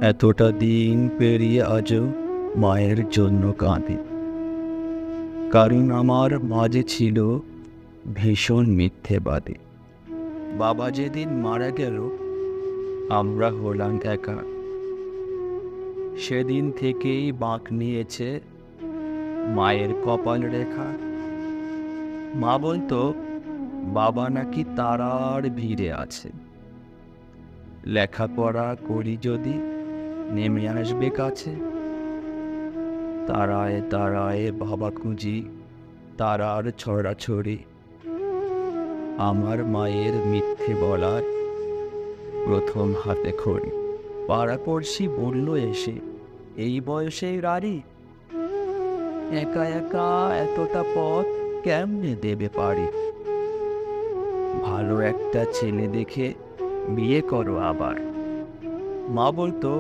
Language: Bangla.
এতটা দিন পেরিয়ে আজও মায়ের জন্য কাঁদে, কারণ আমার মাঝে ছিল ভীষণ মিথ্যেবাদী। বাবা যেদিন মারা গেল আমরা হলাম একা। সেদিন থেকেই বাঁক নিয়েছে মায়ের কপাল রেখা। মা বলতো বাবা নাকি তারার ভিড়ে আছে, লেখাপড়া করি যদি নেমে আসবে কাছে। তারায় তারায় বাবা খুঁজি, তারার ছড়াছড়ি। আমার মায়ের মিথ্যে বলার প্রথম হাতে খড়ি। পাড়াপড়শি বলল এসে, এই বয়সে রারি, একা একা এতটা পথ কেমনে দেবে পারি। ভালো একটা ছেলে দেখে বিয়ে করো আবার। মা বলতো